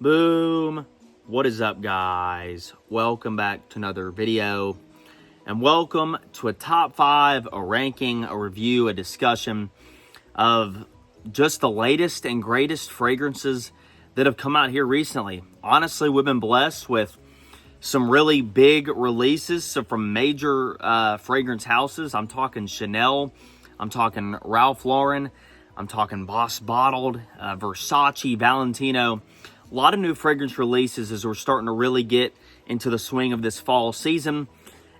Boom. What is up, guys? Welcome back to another video, and welcome to a top 5, a ranking, a review, a discussion of just the latest and greatest fragrances that have come out here recently. Honestly, we've been blessed with some really big releases from major fragrance houses. I'm talking Chanel, I'm talking Ralph Lauren, I'm talking Boss Bottled, Versace, Valentino. A lot of new fragrance releases as we're starting to really get into the swing of this fall season.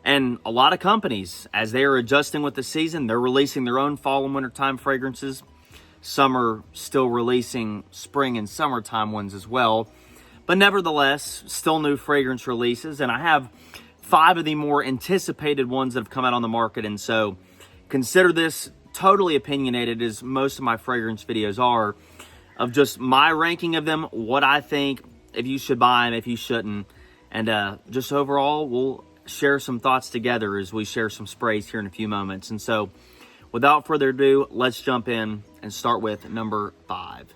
And a lot of companies, as they are adjusting with the season, they're releasing their own fall and wintertime fragrances. Some are still releasing spring and summertime ones as well. But nevertheless, still new fragrance releases. And I have 5 of the more anticipated ones that have come out on the market. And so consider this totally opinionated, as most of my fragrance videos are, of just my ranking of them, what I think, if you should buy them, if you shouldn't. And just overall, we'll share some thoughts together as we share some sprays here in a few moments. And so without further ado, let's jump in and start with number 5.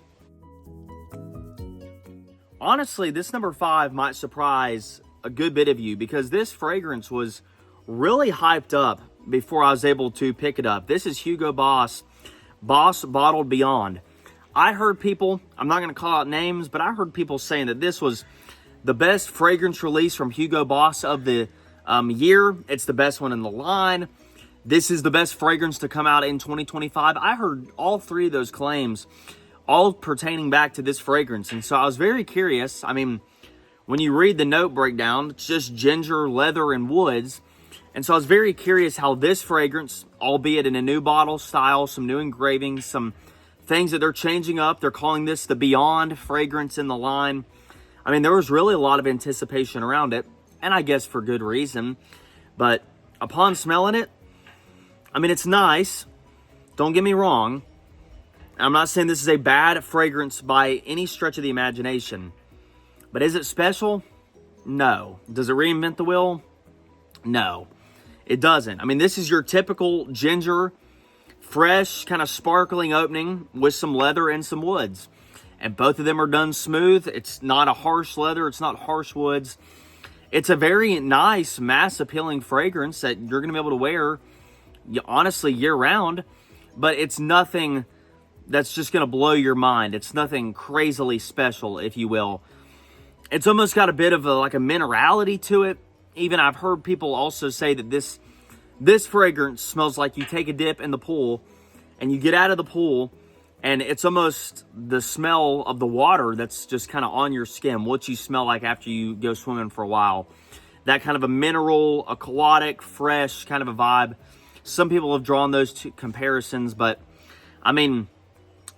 Honestly, this number 5 might surprise a good bit of you because this fragrance was really hyped up before I was able to pick it up. This is Hugo Boss Bottled Beyond. I heard people, I'm not going to call out names, but I heard people saying that this was the best fragrance release from Hugo Boss of the year. It's the best one in the line. This is the best fragrance to come out in 2025. I heard all 3 of those claims, all pertaining back to this fragrance. And so I was very curious. I mean, when you read the note breakdown, it's just ginger, leather, and woods. And so I was very curious how this fragrance, albeit in a new bottle style, some new engravings, some things that they're changing up. They're calling this the Beyond fragrance in the line. I mean, there was really a lot of anticipation around it, and I guess for good reason. But upon smelling it, I mean, it's nice. Don't get me wrong. I'm not saying this is a bad fragrance by any stretch of the imagination. But is it special? No. Does it reinvent the wheel? No, it doesn't. I mean, this is your typical ginger, fresh, kind of sparkling opening with some leather and some woods. And both of them are done smooth. It's not a harsh leather. It's not harsh woods. It's a very nice, mass-appealing fragrance that you're going to be able to wear, honestly, year-round. But it's nothing that's just going to blow your mind. It's nothing crazily special, if you will. It's almost got a bit of like a minerality to it. Even I've heard people also say that this fragrance smells like you take a dip in the pool and you get out of the pool and it's almost the smell of the water that's just kind of on your skin, what you smell like after you go swimming for a while. That kind of a mineral, aquatic, fresh kind of a vibe. Some people have drawn those 2 comparisons, but I mean,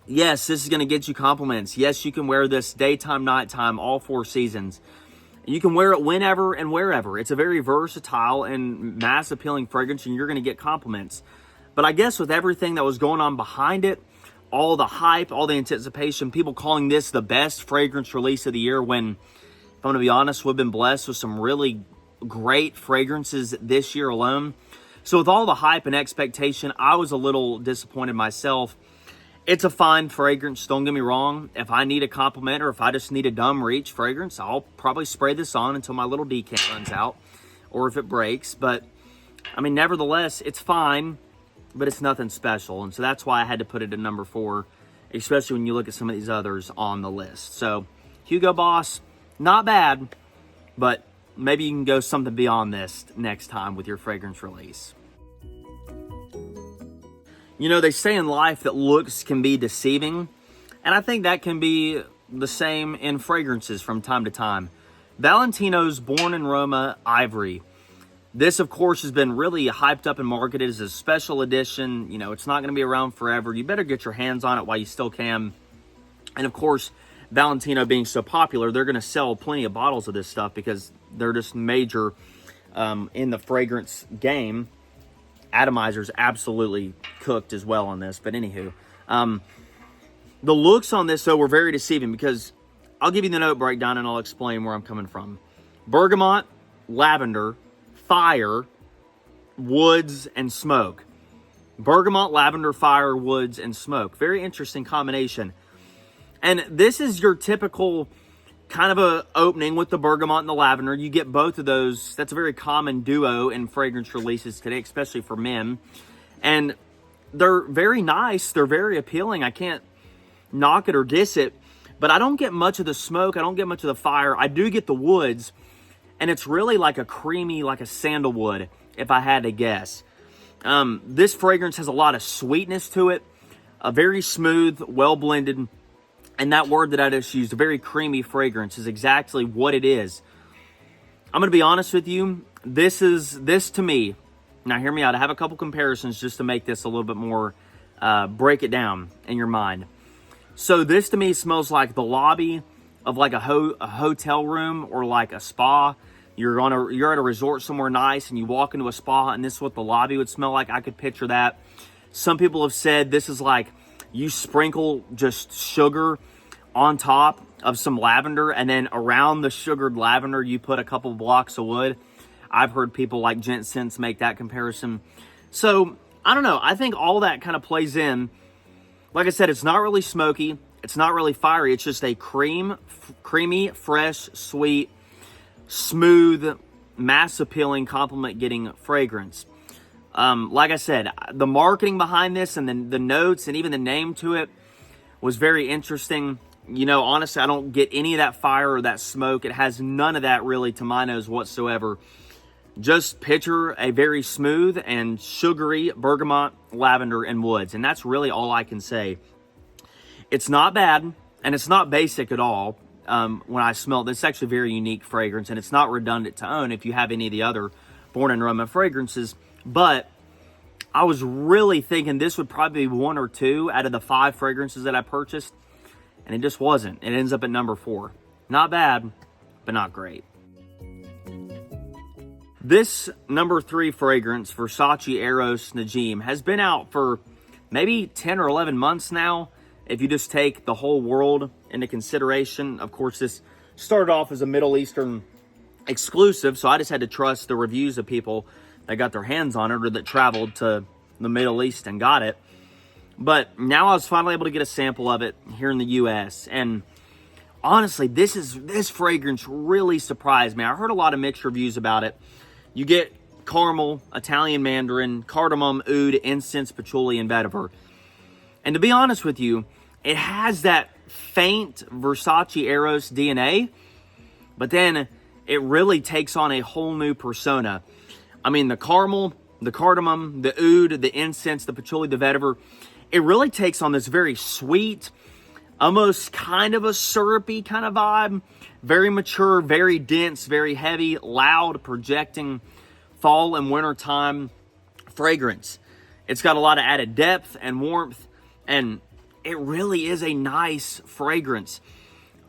yes, this is going to get you compliments. Yes, you can wear this daytime, nighttime, all 4 seasons. You can wear it whenever and wherever. It's a very versatile and mass appealing fragrance, and you're going to get compliments. But I guess with everything that was going on behind it, all the hype, all the anticipation, people calling this the best fragrance release of the year, when, if I'm going to be honest, we've been blessed with some really great fragrances this year alone. So with all the hype and expectation, I was a little disappointed myself. It's a fine fragrance, don't get me wrong. If I need a compliment or if I just need a dumb reach fragrance, I'll probably spray this on until my little decant runs out or if it breaks. But, I mean, nevertheless, it's fine, but it's nothing special. And so that's why I had to put it at number 4, especially when you look at some of these others on the list. So, Hugo Boss, not bad, but maybe you can go something beyond this next time with your fragrance release. You know, they say in life that looks can be deceiving, and I think that can be the same in fragrances from time to time. Valentino's Born in Roma Ivory. This, of course, has been really hyped up and marketed as a special edition. You know, it's not going to be around forever. You better get your hands on it while you still can. And, of course, Valentino being so popular, they're going to sell plenty of bottles of this stuff because they're just major in the fragrance game. Atomizer's absolutely cooked as well on this. But anywho, the looks on this, though, were very deceiving because I'll give you the note breakdown and I'll explain where I'm coming from. Bergamot, lavender, fire, woods, and smoke. Bergamot, lavender, fire, woods, and smoke. Very interesting combination. And this is your typical kind of a opening with the bergamot and the lavender. You get both of those. That's a very common duo in fragrance releases today, especially for men. And they're very nice. They're very appealing. I can't knock it or diss it, but I don't get much of the smoke. I don't get much of the fire. I do get the woods, and it's really like a creamy, like a sandalwood, if I had to guess. This fragrance has a lot of sweetness to it, a very smooth, well blended, and that word that I just used, a very creamy fragrance, is exactly what it is. I'm going to be honest with you. This to me, now hear me out. I have a couple comparisons just to make this a little bit more, break it down in your mind. So this to me smells like the lobby of like a hotel room or like a spa. You're at a resort somewhere nice and you walk into a spa and this is what the lobby would smell like. I could picture that. Some people have said this is like you sprinkle just sugar on top of some lavender, and then around the sugared lavender you put a couple blocks of wood. I've heard people like GentSense make that comparison. So I don't know. I think all that kind of plays in. Like I said, it's not really smoky. It's not really fiery. It's just a creamy, fresh, sweet, smooth, mass appealing, compliment getting fragrance. Like I said, the marketing behind this and the notes and even the name to it was very interesting. You know, honestly, I don't get any of that fire or that smoke. It has none of that really to my nose whatsoever. Just picture a very smooth and sugary bergamot, lavender, and woods. And that's really all I can say. It's not bad, and it's not basic at all. When I smell it, it's actually a very unique fragrance, and it's not redundant to own if you have any of the other Born in Roma fragrances. But I was really thinking this would probably be one or two out of the 5 fragrances that I purchased, and it just wasn't. It ends up at number 4. Not bad, but not great. This number 3 fragrance, Versace Eros Najim, has been out for maybe 10 or 11 months now, if you just take the whole world into consideration. Of course, this started off as a Middle Eastern exclusive, so I just had to trust the reviews of people that got their hands on it or that traveled to the Middle East and got it. But now I was finally able to get a sample of it here in the U.S., and honestly, this fragrance really surprised me. I heard a lot of mixed reviews about it. You get caramel, Italian mandarin, cardamom, oud, incense, patchouli, and vetiver. And to be honest with you, it has that faint Versace Eros DNA, but then it really takes on a whole new persona. I mean, the caramel, the cardamom, the oud, the incense, the patchouli, the vetiver, it really takes on this very sweet, almost kind of a syrupy kind of vibe. Very mature, very dense, very heavy, loud, projecting fall and wintertime fragrance. It's got a lot of added depth and warmth, and it really is a nice fragrance.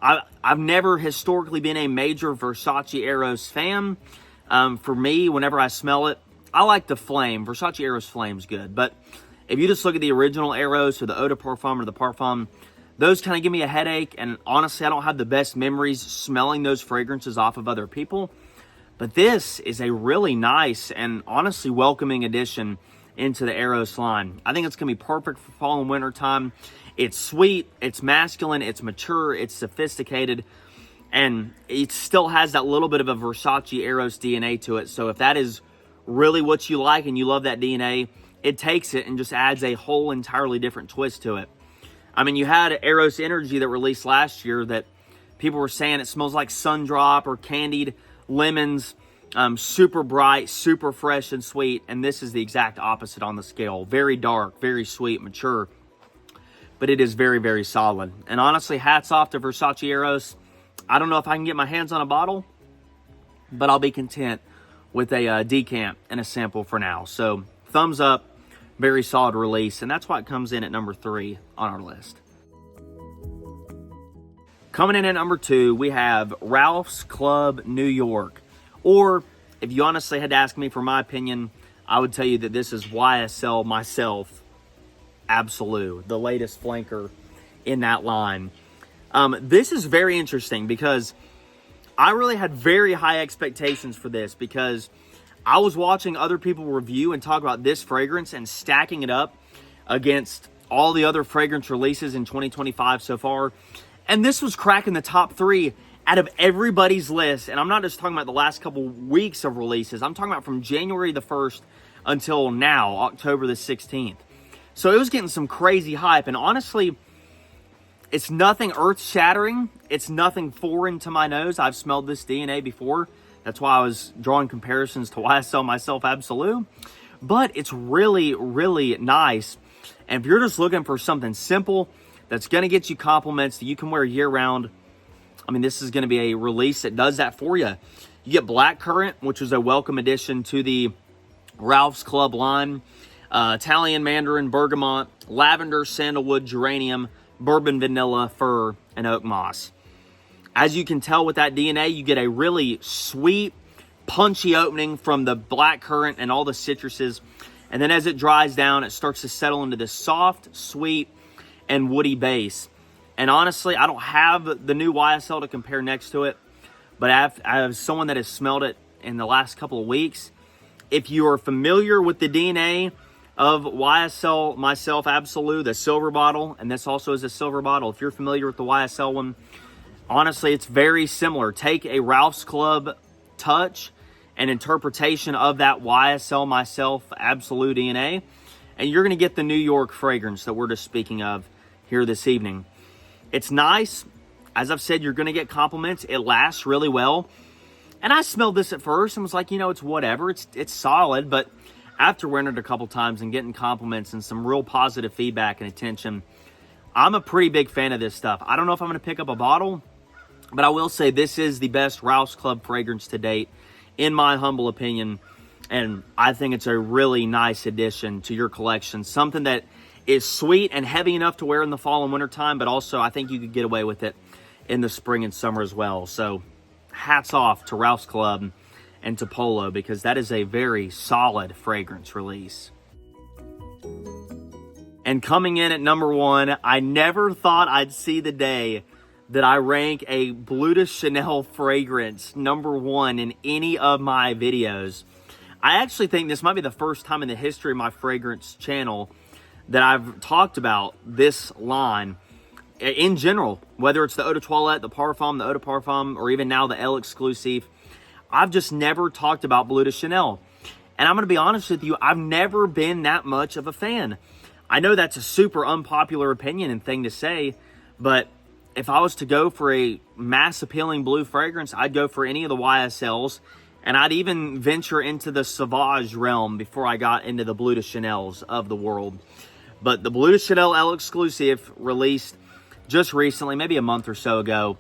I've never historically been a major Versace Eros fan. For me, whenever I smell it, I like the flame. Versace Eros Flame's good. But if you just look at the original Eros or the Eau de Parfum or the Parfum, those kind of give me a headache. And honestly, I don't have the best memories smelling those fragrances off of other people. But this is a really nice and honestly welcoming addition into the Eros line. I think it's going to be perfect for fall and winter time. It's sweet, it's masculine, it's mature, it's sophisticated, and it still has that little bit of a Versace Eros DNA to it. So if that is really what you like and you love that DNA, it takes it and just adds a whole entirely different twist to it. I mean, you had Eros Energy that released last year that people were saying it smells like Sundrop or candied lemons, super bright, super fresh and sweet, and this is the exact opposite on the scale. Very dark, very sweet, mature, but it is very, very solid. And honestly, hats off to Versace Eros. I don't know if I can get my hands on a bottle, but I'll be content with a decant and a sample for now. So thumbs up, very solid release, and that's why it comes in at number 3 on our list. Coming in at number 2, we have Ralph's Club New York. Or, if you honestly had to ask me for my opinion, I would tell you that this is YSL Myself Absolute, the latest flanker in that line. This is very interesting because I really had very high expectations for this because I was watching other people review and talk about this fragrance and stacking it up against all the other fragrance releases in 2025 so far. And this was cracking the top 3 out of everybody's list, and I'm not just talking about the last couple weeks of releases, I'm talking about from January the 1st until now, October the 16th. So it was getting some crazy hype, and honestly, it's nothing earth-shattering. It's nothing foreign to my nose. I've smelled this DNA before. That's why I was drawing comparisons to YSL Myself Absolute. But it's really, really nice. And if you're just looking for something simple that's going to get you compliments that you can wear year-round, I mean, this is going to be a release that does that for you. You get Blackcurrant, which is a welcome addition to the Ralph's Club line. Italian Mandarin, Bergamot, Lavender, Sandalwood, Geranium, Bourbon Vanilla, Fir, and Oak Moss. As you can tell with that DNA, you get a really sweet, punchy opening from the Blackcurrant and all the citruses. And then as it dries down, it starts to settle into this soft, sweet, and woody base. And honestly, I don't have the new YSL to compare next to it, but I have someone that has smelled it in the last couple of weeks. If you are familiar with the DNA of YSL Myself Absolute, the silver bottle, and this also is a silver bottle, if you're familiar with the YSL one, honestly, it's very similar. Take a Ralph's Club touch and interpretation of that YSL Myself Absolute DNA, and you're going to get the New York fragrance that we're just speaking of here this evening. It's nice. As I've said, you're going to get compliments. It lasts really well. And I smelled this at first and was like, it's whatever. It's solid. But after wearing it a couple times and getting compliments and some real positive feedback and attention, I'm a pretty big fan of this stuff. I don't know if I'm going to pick up a bottle, but I will say this is the best Ralph's Club fragrance to date, in my humble opinion. And I think it's a really nice addition to your collection. Something that is sweet and heavy enough to wear in the fall and winter time, but also I think you could get away with it in the spring and summer as well. So hats off to Ralph's Club and to Polo, because that is a very solid fragrance release. And coming in at number 1, I never thought I'd see the day that I rank a Bleu de Chanel fragrance number 1 in any of my videos. I actually think this might be the first time in the history of my fragrance channel that I've talked about this line in general, whether it's the Eau de Toilette, the Parfum, the Eau de Parfum, or even now the Elle Exclusive. I've just never talked about Bleu de Chanel. And I'm going to be honest with you, I've never been that much of a fan. I know that's a super unpopular opinion and thing to say, but if I was to go for a mass appealing blue fragrance, I'd go for any of the YSLs, and I'd even venture into the Sauvage realm before I got into the Bleu de Chanels of the world. But the Bleu de Chanel Elle Exclusive released just recently, maybe a month or so ago,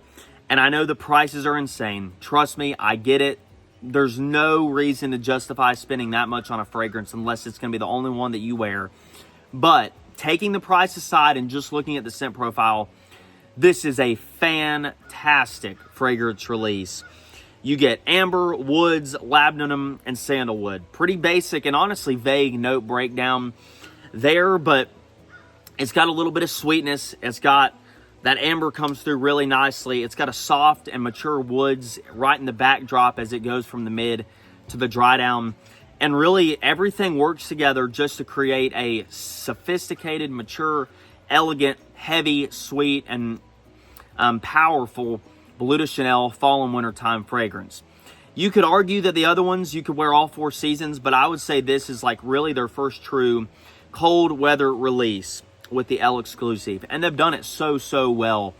and I know the prices are insane. Trust me, I get it. There's no reason to justify spending that much on a fragrance unless it's going to be the only one that you wear. But taking the price aside and just looking at the scent profile, this is a fantastic fragrance release. You get amber, woods, labdanum, and sandalwood. Pretty basic and honestly vague note breakdown there, but it's got a little bit of sweetness. It's got that amber comes through really nicely. It's got a soft and mature woods right in the backdrop as it goes from the mid to the dry down. And really everything works together just to create a sophisticated, mature, elegant, heavy, sweet, and powerful Bleu de Chanel fall and winter time fragrance. You could argue that the other ones you could wear all 4 seasons, but I would say this is like really their first true cold weather release with the Elle Exclusive, and they've done it so well.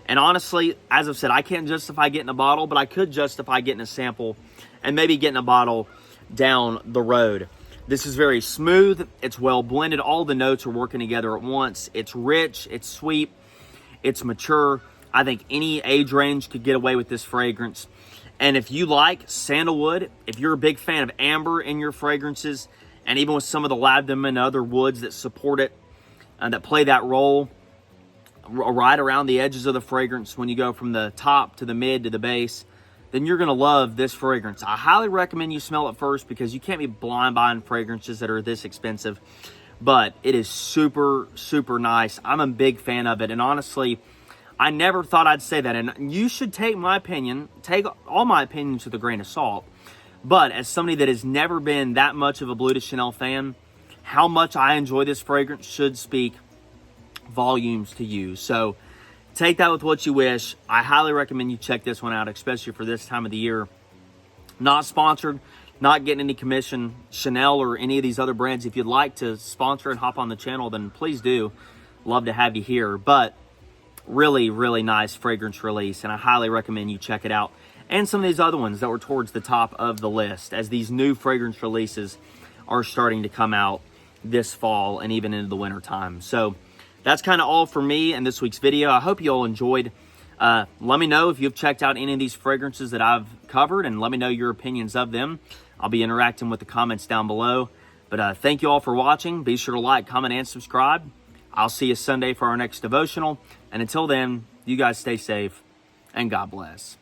And honestly, as I've said, I can't justify getting a bottle, but I could justify getting a sample and maybe getting a bottle down the road. This is very smooth. It's well blended. All the notes are working together at once. It's rich. It's sweet. It's mature. I think any age range could get away with this fragrance. And if you like sandalwood, if you're a big fan of amber in your fragrances, and even with some of the labdanum and other woods that support it, and that play that role right around the edges of the fragrance when you go from the top to the mid to the base, then you're going to love this fragrance. I highly recommend you smell it first because you can't be blind buying fragrances that are this expensive. But it is super, super nice. I'm a big fan of it. And honestly, I never thought I'd say that. And you should take my opinion, take all my opinions with a grain of salt. But as somebody that has never been that much of a Bleu de Chanel fan, how much I enjoy this fragrance should speak volumes to you. So take that with what you wish. I highly recommend you check this one out, especially for this time of the year. Not sponsored, not getting any commission. Chanel or any of these other brands, if you'd like to sponsor and hop on the channel, then please do. Love to have you here. But really, really nice fragrance release, and I highly recommend you check it out. And some of these other ones that were towards the top of the list, as these new fragrance releases are starting to come out this fall and even into the winter time. So that's kind of all for me in this week's video. I hope you all enjoyed. Let me know if you've checked out any of these fragrances that I've covered, and let me know your opinions of them. I'll be interacting with the comments down below. But thank you all for watching. Be sure to like, comment, and subscribe. I'll see you Sunday for our next devotional. And until then, you guys stay safe and God bless.